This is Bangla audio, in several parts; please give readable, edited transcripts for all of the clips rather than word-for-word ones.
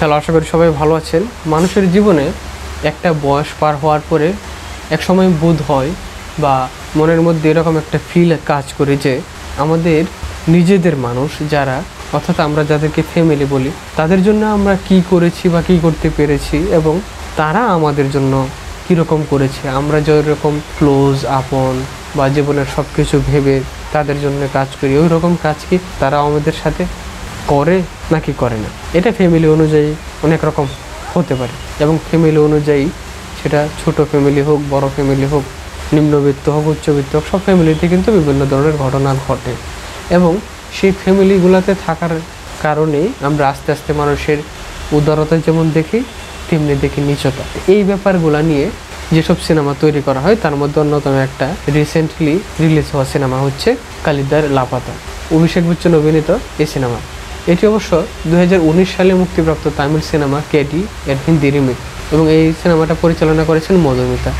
হ্যালো, আশা করি সবাই ভালো আছেন। মানুষের জীবনে একটা বয়স পার হওয়ার পরে এক সময় বোধ হয় বা মনের মধ্যে এরকম একটা ফিল কাজ করে যে আমাদের নিজেদের মানুষ যারা, অর্থাৎ আমরা যাদেরকে ফ্যামিলি বলি, তাদের জন্য আমরা কি করেছি বা কি করতে পেরেছি এবং তারা আমাদের জন্য কীরকম করেছে। আমরা যেরকম ক্লোজ, আপন বা জীবনের সব কিছু ভেবে তাদের জন্য কাজ করি, ওই রকম কাজ কি তারা আমাদের সাথে করে নাকি করে না। এটা ফ্যামিলি অনুযায়ী অনেক রকম হতে পারে এবং ফ্যামিলি অনুযায়ী সেটা ছোট ফ্যামিলি হোক, বড় ফ্যামিলি হোক, নিম্নবিত্ত হোক, উচ্চবিত্ত হোক, সব ফ্যামিলিতে কিন্তু বিভিন্ন ধরনের ঘটনা ঘটে এবং সেই ফ্যামিলিগুলোতে থাকার কারণেই আমরা আস্তে আস্তে মানুষের উদারতা যেমন দেখি তেমনি দেখি নিচতা। এই ব্যাপারগুলো নিয়ে যেসব সিনেমা তৈরি করা হয় তার মধ্যে অন্যতম একটা রিসেন্টলি রিলিজ হওয়া সিনেমা হচ্ছে কালিদার লাপাতা, অভিষেক বচ্চন অভিনীত এই সিনেমা। এটি অবশ্য 2019 সালে মুক্তিপ্রাপ্ত তামিল সিনেমা কেটি এর হিন্দি রিমেক এবং এই সিনেমাটা পরিচালনা করেছেন মধুমিতা।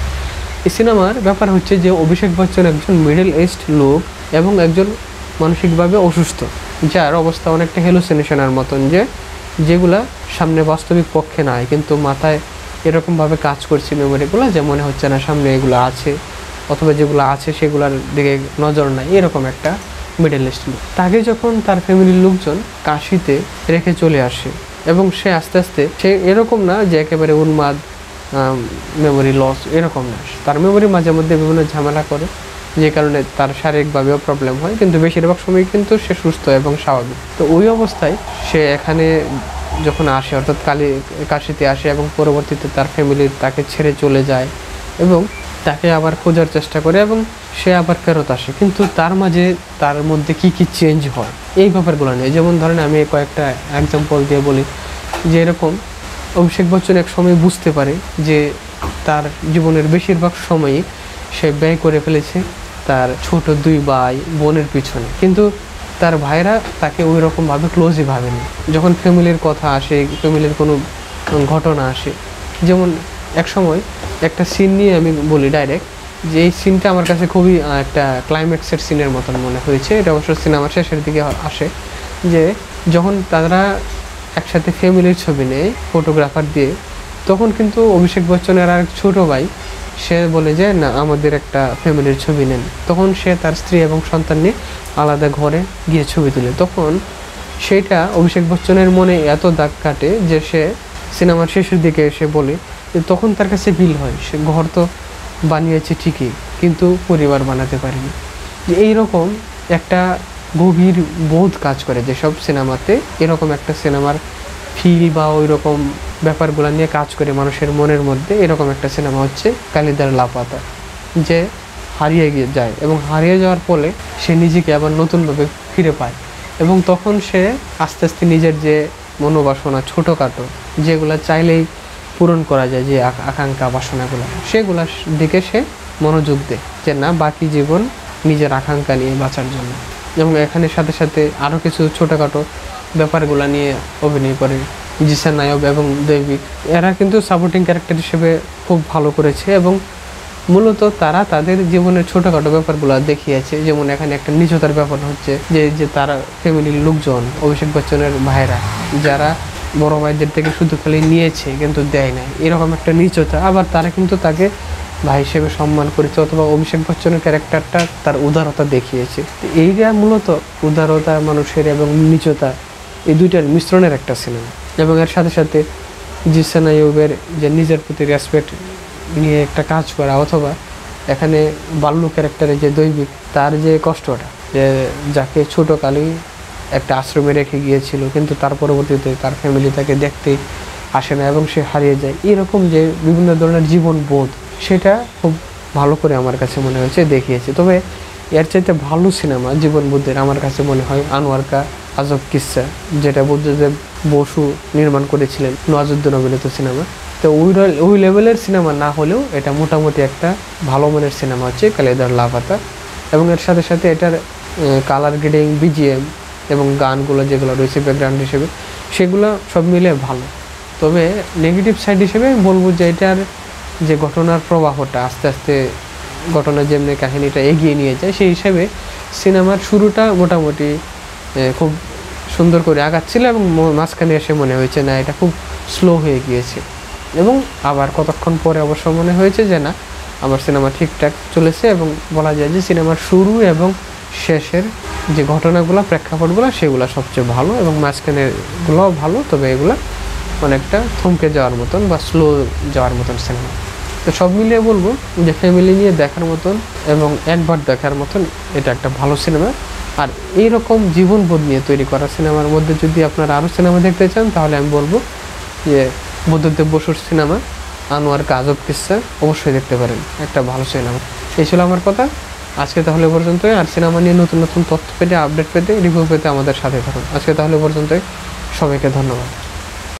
এই সিনেমার ব্যাপার হচ্ছে যে অভিষেক বচ্চন একজন মিডল এজড লোক এবং একজন মানসিকভাবে অসুস্থ, যার অবস্থা অনেকটা হ্যালুসিনেশনের মতন, যেগুলা সামনে বাস্তবিক পক্ষে নাই, কিন্তু মাথায় এরকমভাবে কাজ করছে মেমোরিগুলো যে মনে হচ্ছে না সামনে এগুলো আছে, অথবা যেগুলো আছে সেগুলোর দিকে নজর নাই, এরকম একটা মিডল ইস্ট লোক। তাকে যখন তার ফ্যামিলির লোকজন কাশিতে রেখে চলে আসে এবং সে আস্তে আস্তে, সে এরকম না যে একেবারে উন্মাদ, মেমোরি লস, এরকম না। তার মেমোরি মাঝে মধ্যে বিভিন্ন ঝামেলা করে, যে কারণে তার শারীরিকভাবেও প্রবলেম হয়, কিন্তু বেশিরভাগ সময় কিন্তু সে সুস্থ এবং স্বাভাবিক। তো ওই অবস্থায় সে এখানে যখন আসে, অর্থাৎ কাশিতে আসে এবং পরবর্তীতে তার ফ্যামিলি তাকে ছেড়ে চলে যায় এবং তাকে আবার খোঁজার চেষ্টা করে এবং সে আবার ফেরত আসে, কিন্তু তার মাঝে তার মধ্যে কি কি চেঞ্জ হয় এই ব্যাপারগুলো নিয়ে। যেমন ধরেন আমি কয়েকটা এক্সাম্পল দিয়ে বলি, যে এরকম অভিষেক বচ্চন এক সময় বুঝতে পারে যে তার জীবনের বেশিরভাগ সময়ই সে ব্যয় করে ফেলেছে তার ছোট 2 ভাই বোনের পিছনে, কিন্তু তার ভাইরা তাকে ওই রকমভাবে ক্লোজই ভাবেনি। যখন ফ্যামিলির কথা আসে, ফ্যামিলির কোনো ঘটনা আসে, যেমন এক সময় একটা সিন নিয়ে আমি বলি ডাইরেক্ট, যে এই সিনটা আমার কাছে খুবই একটা ক্লাইম্যাক্সের সিনের মতন মনে হয়েছে। এটা অবশ্য সিনেমার শেষের দিকে আসে, যে যখন তারা একসাথে ফ্যামিলির ছবি নেয় ফটোগ্রাফার দিয়ে, তখন কিন্তু অভিষেক বচ্চনের আর ছোট ভাই সে বলে যে না, আমাদের একটা ফ্যামিলির ছবি নেন। তখন সে তার স্ত্রী এবং সন্তান নিয়ে আলাদা ঘরে গিয়ে ছবি তুলে। তখন সেটা অভিষেক বচ্চনের মনে এত দাগ কাটে যে সে সিনেমার শেষের দিকে এসে বলে যে তখন তার কাছে ফিল হয় সে ঘর তো বানিয়েছে ঠিকই, কিন্তু পরিবার বানাতে পারেনি। যে এইরকম একটা গভীর বোধ কাজ করে যেসব সিনেমাতে, এরকম একটা সিনেমার ফিল বা ওই রকম ব্যাপারগুলো নিয়ে কাজ করে মানুষের মনের মধ্যে। এরকম একটা সিনেমা হচ্ছে কালিদার লাপাতা, যে হারিয়ে যায় এবং হারিয়ে যাওয়ার ফলে সে নিজেকে আবার নতুনভাবে ফিরে পায় এবং তখন সে আস্তে আস্তে নিজের যে মনোবাসনা ছোটোখাটো যেগুলো চাইলেই পূরণ করা যায়, যে আকাঙ্ক্ষা বাসনাগুলো, সেগুলোর দিকে সে মনোযোগ দেয়, যে না, বাকি জীবন নিজের আকাঙ্ক্ষা নিয়ে বাঁচার জন্য। এবং এখানে সাথে সাথে আরও কিছু ছোটোখাটো ব্যাপারগুলো নিয়ে অভিনয় করে জিসান নায়ক এবং দৈবিক। এরা কিন্তু সাপোর্টিং ক্যারেক্টার হিসেবে খুব ভালো করেছে এবং মূলত তারা তাদের জীবনের ছোটোখাটো ব্যাপারগুলো দেখিয়েছে। যেমন এখানে একটা নিচতার ব্যাপার হচ্ছে যে তারা ফ্যামিলির লোকজন, অভিষেক বচ্চনের ভাইরা, যারা বড় ভাইদের থেকে শুধু খালি নিয়েছে কিন্তু দেয় নাই, এরকম একটা নিচতা। আবার তারা কিন্তু তাকে ভাই হিসেবে সম্মান করেছে, অথবা অভিষেক বচ্চনের ক্যারেক্টারটা তার উদারতা দেখিয়েছে। এইটা মূলত উদারতা মানুষের এবং নিচতা, এই দুইটার মিশ্রণের একটা সিনেমা। এবং এর সাথে সাথে জিসান আইয়ুবের যে নিজের প্রতি রেসপেক্ট নিয়ে একটা কাজ করা, অথবা এখানে বাল্লু ক্যারেক্টারে যে দৈবিক, তার যে কষ্টটা, যে যাকে ছোটোকালেই একটা আশ্রমে রেখে গিয়েছিল, কিন্তু তার পরবর্তীতে তার ফ্যামিলি তাকে দেখতেই আসে না এবং সে হারিয়ে যায়। এরকম যে বিভিন্ন ধরনের জীবন বোধ, সেটা খুব ভালো করে আমার কাছে মনে হয়েছে দেখিয়েছে। তবে এর চাইতে ভালো সিনেমা জীবনবোধের আমার কাছে মনে হয় আনোয়ার কা আজব কিসসা, যেটা বুদ্ধদেব বসু নির্মাণ করেছিলেন, নওয়াজুদ্দিন অভিনীত সিনেমা। তো ওই লেভেলের সিনেমা না হলেও এটা মোটামুটি একটা ভালো মানের সিনেমা হচ্ছে কালিদার লাপাতা। এবং এর সাথে সাথে এটার কালার গ্রেডিং, বিজিএম এবং গানগুলো যেগুলো রয়েছে ব্যাকগ্রাউন্ড হিসেবে, সেগুলো সব মিলে ভালো। তবে নেগেটিভ সাইড হিসেবে আমি বলবো যে এটার যে ঘটনার প্রবাহটা, আস্তে আস্তে ঘটনা যেমনি কাহিনীটা এগিয়ে নিয়ে যায়, সেই হিসাবে সিনেমার শুরুটা মোটামুটি খুব সুন্দর করে আগাচ্ছিল এবং মাঝখানে এসে মনে হয়েছে না এটা খুব স্লো হয়ে গিয়েছে, এবং আবার কতক্ষণ পরে অবশ্য মনে হয়েছে যে না আমার সিনেমা ঠিকঠাক চলেছে, এবং বলা যায় যে সিনেমার শুরু এবং শেষের যে ঘটনাগুলো প্রেক্ষাপটগুলো সেগুলো সবচেয়ে ভালো, এবং মাঝখানেরগুলোও ভালো, তবে এগুলো অনেকটা থমকে যাওয়ার মতন বা স্লো যাওয়ার মতন সিনেমা। তো সব মিলিয়ে বলবো যে ফ্যামিলি নিয়ে দেখার মতন এবং একবার দেখার মতন এটা একটা ভালো সিনেমা। আর এইরকম জীবনবোধ নিয়ে তৈরি করা সিনেমার মধ্যে যদি আপনারা আরও সিনেমা দেখতে চান তাহলে আমি বলবো যে বুদ্ধদেব বসুর সিনেমা আনোয়ার কা আজব কিস্সা অবশ্যই দেখতে পারেন, একটা ভালো সিনেমা। এই ছিল আমার কথা আজকে, তাহলে পর্যন্তই। আর সিনেমা নিয়ে নতুন নতুন তথ্য পেতে, আপডেট পেতে, রিভিউ পেতে আমাদের সাথে থাকুন। আজকে তাহলে পর্যন্তই, সবাইকে ধন্যবাদ।